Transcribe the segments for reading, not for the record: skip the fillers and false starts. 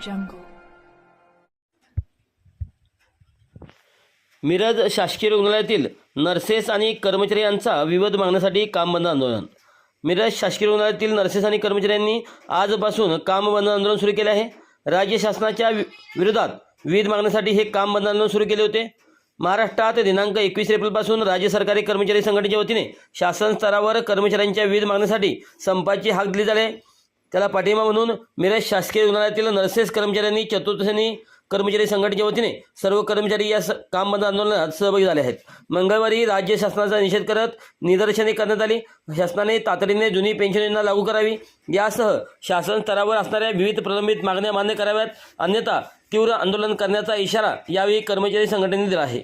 jungle. Miraj शासकीय रुग्णालयातील nurses आणि कर्मचारी यांचा विविध मागण्यासाठी काम बंद आंदोलन. मिरज शासकीय रुग्णालयातील नर्सेस आणि कर्मचाऱ्यांनी आजपासून काम बंद आंदोलन सुरू केले आहे. राज्य शासनाच्या विरोधात विविध मागण्यासाठी हे काम बंद आंदोलन सुरू केले होते. महाराष्ट्रात दिनांक 21 एप्रिलपासून राज्य सरकारी कर्मचारी संघटनेच्या वतीने शासन स्तरावर कर्मचाऱ्यांच्या विविध मागण्यासाठी संपाची हाक दिली जाते. त्याला पाठिंबा म्हणून मिरज शासकीय रुग्णालयातील नर्सेस कर्मचाऱ्यांनी चतुर्थ श्रेणी कर्मचारी संघटनेच्या वतीने सर्व कर्मचारी या काम बंद आंदोलनात सहभागी झाले आहेत. मंगळवारी राज्य शासनाचा निषेध करत निदर्शने करण्यात आली. शासनाने तातडीने जुनी पेन्शन योजना लागू करावी यासह शासन स्तरावर असणाऱ्या विविध प्रलंबित मागण्या मान्य कराव्यात, अन्यथा तीव्र आंदोलन करण्याचा इशारा यावेळी कर्मचारी संघटनेने दिला आहे.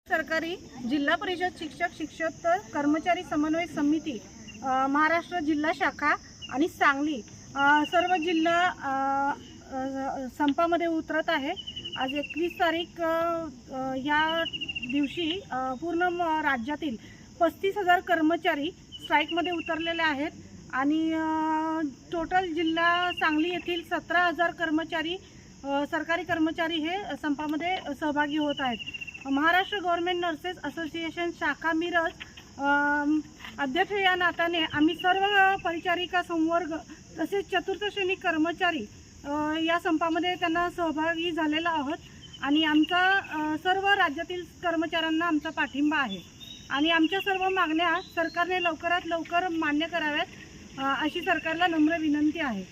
सरकारी जिल्हा परिषद शिक्षक कर्मचारी समन्वय समिती महाराष्ट्र जिल्हा शाखा आणि सांगली सर्व जिल्हा संपामध्ये उतरत आहे. आज 21 तारीख या दिवशी पूर्ण राज्यातील 35,000 कर्मचारी स्ट्राईकमध्ये उतरलेले आहेत आणि टोटल जिल्हा सांगली येथील 17,000 कर्मचारी सरकारी कर्मचारी हे संपामध्ये सहभागी होत आहेत. महाराष्ट्र गव्हर्नमेंट नर्सेस असोसिएशन शाखा मिरज अध्यक्ष या नात्याने आम्ही सर्व परिचारिका संवर्ग तसेच चतुर्थ श्रेणी कर्मचारी या संपामध्ये त्यांना सहभागी झालेला आहोत आणि आमचा सर्व राज्यातील कर्मचाऱ्यांना आमचा पाठिंबा आहे आणि आमच्या सर्व मागण्या सरकारने लवकरात लवकर मान्य कराव्यात अशी सरकारला नम्र विनंती आहे.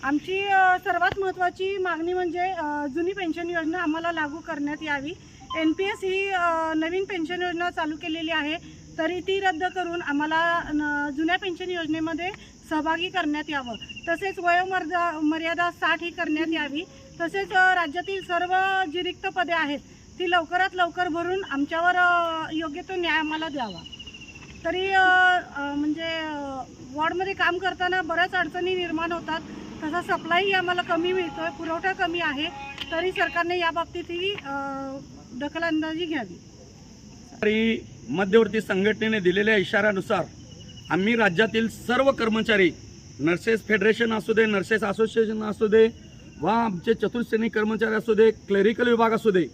आमची सर्वात महत्त्वाची मागणी म्हणजे जुनी पेन्शन योजना आम्हाला लागू करण्यात यावी. NPS ही नवीन पेन्शन योजना चालू केलेली आहे, तरी ती रद्द करून आम्हाला जुन्या पेन्शन योजनेमध्ये सहभागी करण्यात यावं. तसेच वयोमर्यादा 60 ही करण्यात यावी. तसेच राज्यातील सर्व जी रिक्त पदे आहेत ती लवकरात लवकर भरून आमच्यावर योग्य तो न्याय आम्हाला द्यावा. तरी म्हणजे वॉर्डमध्ये काम करताना बऱ्याच अडचणी निर्माण होतात. तसा सप्लायही आम्हाला कमी मिळतो आहे, पुरवठा कमी आहे, तरी सरकारने याबाबतीतही दखलंदाजी घ्यावी. मध्यवर्ती संघटनेने दिलेल्या इशाऱ्यानुसार आम्ही राज्यातील सर्व कर्मचारी नर्सेस फेडरेशन असू दे, नर्सेस असोसिएशन असू दे वा आमचे चतुर्श्रेणी कर्मचारी असू दे, क्लेरिकल विभाग असू दे,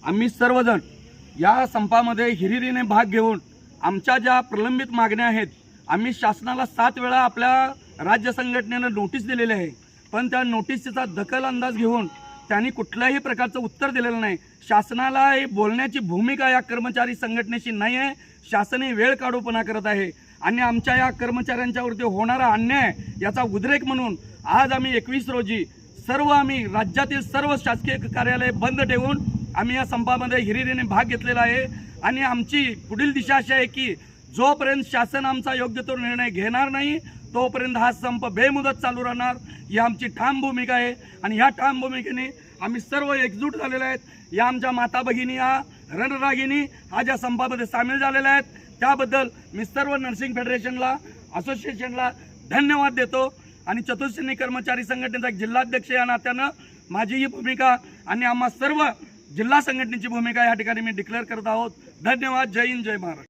आम्ही सर्वजण या संपामध्ये हिरिरीने भाग घेऊन आमच्या ज्या प्रलंबित मागण्या आहेत आम्ही शासनाला 7 वेळा आपल्या राज्य संघटनेनं नोटीस दिलेली आहे, पण त्या नोटीसचा दखल अंदाज घेऊन त्यांनी कुठल्याही प्रकारचं उत्तर दिलेलं नाही. शासनाला ही बोलण्याची भूमिका या कर्मचारी संघटनेशी नाही आहे. शासनही वेळ काढूपणा करत आहे आणि आमच्या या कर्मचाऱ्यांच्यावरती होणारा अन्याय याचा उद्रेक म्हणून आज आम्ही 21 रोजी आम्ही राज्यातील सर्व शासकीय कार्यालय बंद ठेवून आम्ही या संपामध्ये हिरिरीने भाग घेतलेला आहे आणि आमची पुढील दिशा अशी आहे की जोपर्यंत शासन आमचा योग्य तो निर्णय घेणार नाही तोपर्यंत हा संप बेमुदत चालू राहणार ही आमची ठाम भूमिका आहे आणि ह्या ठाम भूमिकेने आम्ही सर्व एकजूट झालेले आहेत. या आमच्या माता भगिनी या रणरागिनी आज या संपामध्ये सामील झालेल्या आहेत. त्याबद्दल मी सर्व नर्सिंग फेडरेशनला असोसिएशनला धन्यवाद देतो आणि चतुर्श्रेणी कर्मचारी संघटनेचा जिल्हाध्यक्ष या नात्यानं माझी ही भूमिका आणि आम्हा सर्व जिल्हा संघटनेची भूमिका या ठिकाणी मी डिक्लेअर करत आहोत. धन्यवाद. जय हिंद, जय महाराष्ट्र.